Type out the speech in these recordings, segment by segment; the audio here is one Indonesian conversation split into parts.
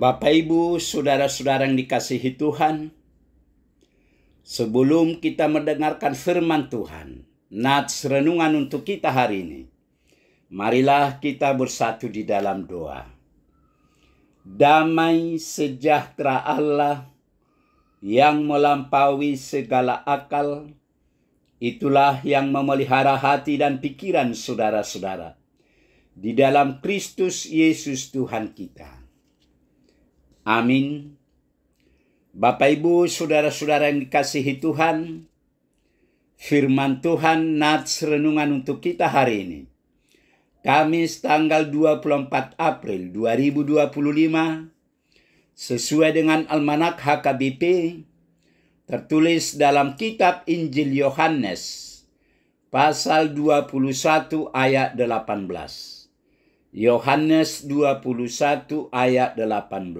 Bapak, Ibu, saudara-saudara yang dikasihi Tuhan, sebelum kita mendengarkan firman Tuhan, nats renungan untuk kita hari ini, marilah kita bersatu di dalam doa. Damai sejahtera Allah yang melampaui segala akal, itulah yang memelihara hati dan pikiran saudara-saudara di dalam Kristus Yesus Tuhan kita. Amin. Bapak, Ibu, saudara-saudara yang dikasihi Tuhan, firman Tuhan nats renungan untuk kita hari ini, Kamis tanggal 24 April 2025, sesuai dengan Almanak HKBP, tertulis dalam kitab Injil Yohanes, pasal 21 ayat 18. Yohanes 21 ayat 18.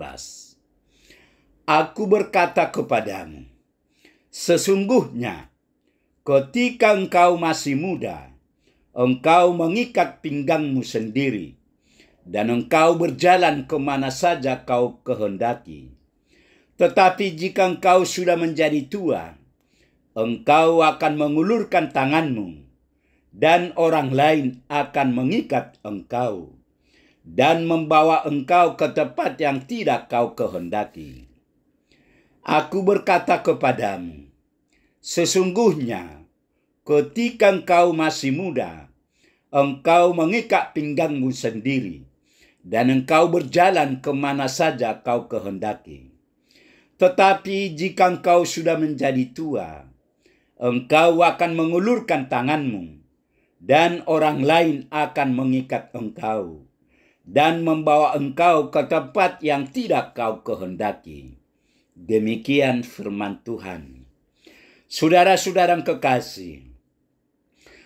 Aku berkata kepadamu, sesungguhnya ketika engkau masih muda, engkau mengikat pinggangmu sendiri, dan engkau berjalan kemana saja kau kehendaki. Tetapi jika engkau sudah menjadi tua, engkau akan mengulurkan tanganmu, dan orang lain akan mengikat engkau, dan membawa engkau ke tempat yang tidak kau kehendaki. Aku berkata kepadamu, sesungguhnya ketika engkau masih muda, engkau mengikat pinggangmu sendiri, dan engkau berjalan kemana saja kau kehendaki. Tetapi jika engkau sudah menjadi tua, engkau akan mengulurkan tanganmu, dan orang lain akan mengikat engkau, dan membawa engkau ke tempat yang tidak kau kehendaki. Demikian firman Tuhan. Saudara-saudara yang kekasih,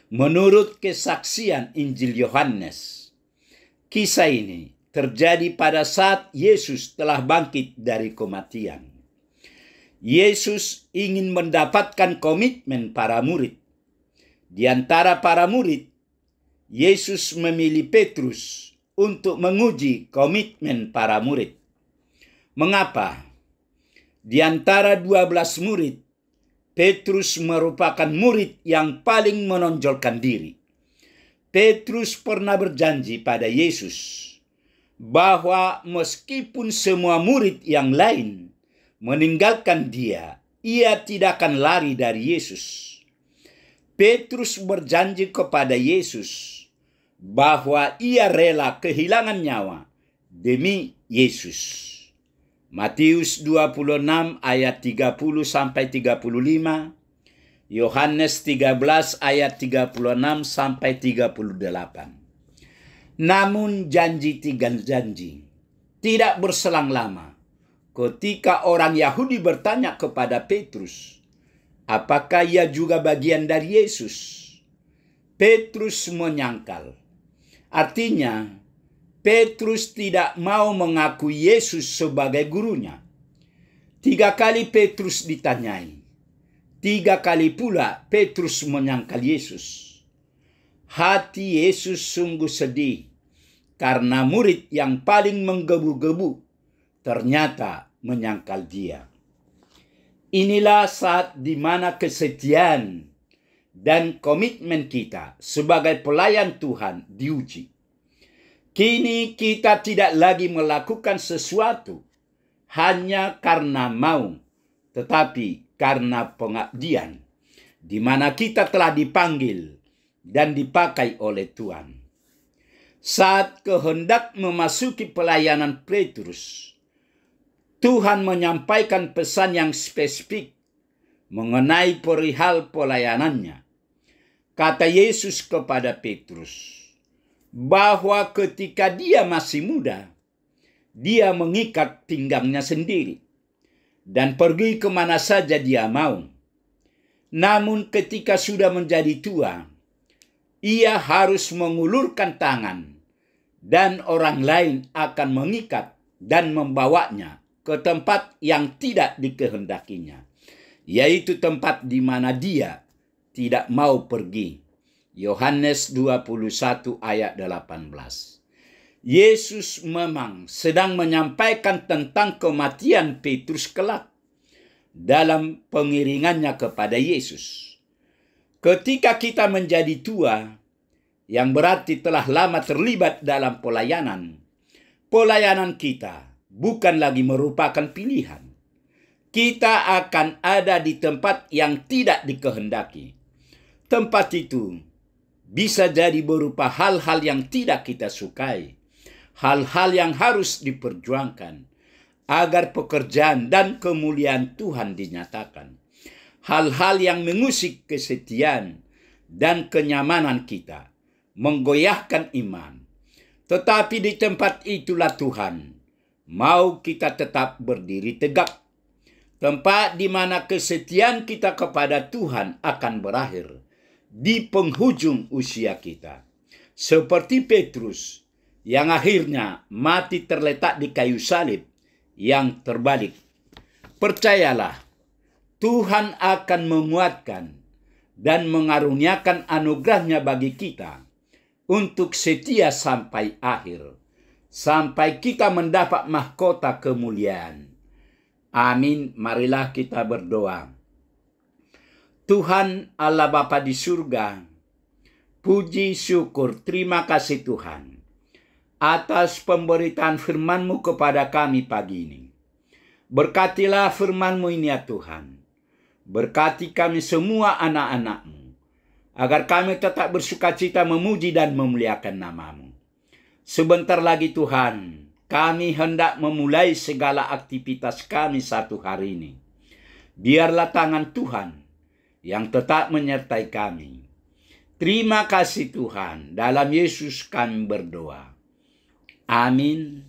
menurut kesaksian Injil Yohanes, kisah ini terjadi pada saat Yesus telah bangkit dari kematian. Yesus ingin mendapatkan komitmen para murid. Di antara para murid, Yesus memilih Petrus untuk menguji komitmen para murid. Mengapa? Di antara 12 murid, Petrus merupakan murid yang paling menonjolkan diri. Petrus pernah berjanji pada Yesus bahwa meskipun semua murid yang lain meninggalkan dia, ia tidak akan lari dari Yesus. Petrus berjanji kepada Yesus bahwa ia rela kehilangan nyawa demi Yesus. Matius 26 ayat 30 sampai 35, Yohanes 13 ayat 36 sampai 38. Namun janji tinggal janji. Tidak berselang lama, ketika orang Yahudi bertanya kepada Petrus, apakah ia juga bagian dari Yesus? Petrus menyangkal. Artinya, Petrus tidak mau mengakui Yesus sebagai gurunya. 3 kali Petrus ditanyai. 3 kali pula Petrus menyangkal Yesus. Hati Yesus sungguh sedih karena murid yang paling menggebu-gebu ternyata menyangkal dia. Inilah saat di mana kesetiaan dan komitmen kita sebagai pelayan Tuhan diuji. Kini kita tidak lagi melakukan sesuatu hanya karena mau, tetapi karena pengabdian, di mana kita telah dipanggil dan dipakai oleh Tuhan. Saat kehendak memasuki pelayanan Petrus, Tuhan menyampaikan pesan yang spesifik mengenai perihal pelayanannya. Kata Yesus kepada Petrus bahwa ketika dia masih muda, dia mengikat pinggangnya sendiri dan pergi kemana saja dia mau. Namun ketika sudah menjadi tua, ia harus mengulurkan tangan dan orang lain akan mengikat dan membawanya ke tempat yang tidak dikehendakinya, yaitu tempat di mana dia tidak mau pergi. Yohanes 21 ayat 18. Yesus memang sedang menyampaikan tentang kematian Petrus kelak dalam pengiringannya kepada Yesus. Ketika kita menjadi tua, yang berarti telah lama terlibat dalam pelayanan kita bukan lagi merupakan pilihan. Kita akan ada di tempat yang tidak dikehendaki. Tempat itu bisa jadi berupa hal-hal yang tidak kita sukai, hal-hal yang harus diperjuangkan agar pekerjaan dan kemuliaan Tuhan dinyatakan, hal-hal yang mengusik kesetiaan dan kenyamanan kita, menggoyahkan iman. Tetapi di tempat itulah Tuhan mau kita tetap berdiri tegak. Tempat di mana kesetiaan kita kepada Tuhan akan berakhir di penghujung usia kita. Seperti Petrus yang akhirnya mati terletak di kayu salib yang terbalik. Percayalah, Tuhan akan menguatkan dan mengaruniakan anugerahnya bagi kita untuk setia sampai akhir, sampai kita mendapat mahkota kemuliaan. Amin. Marilah kita berdoa. Tuhan Allah Bapa di surga, puji syukur terima kasih Tuhan atas pemberitaan firman-Mu kepada kami pagi ini. Berkatilah firman-Mu ini ya Tuhan. Berkati kami semua anak-anak-Mu, agar kami tetap bersukacita memuji dan memuliakan nama-Mu. Sebentar lagi Tuhan, kami hendak memulai segala aktivitas kami satu hari ini. Biarlah tangan Tuhan yang tetap menyertai kami. Terima kasih Tuhan, dalam Yesus kami berdoa. Amin.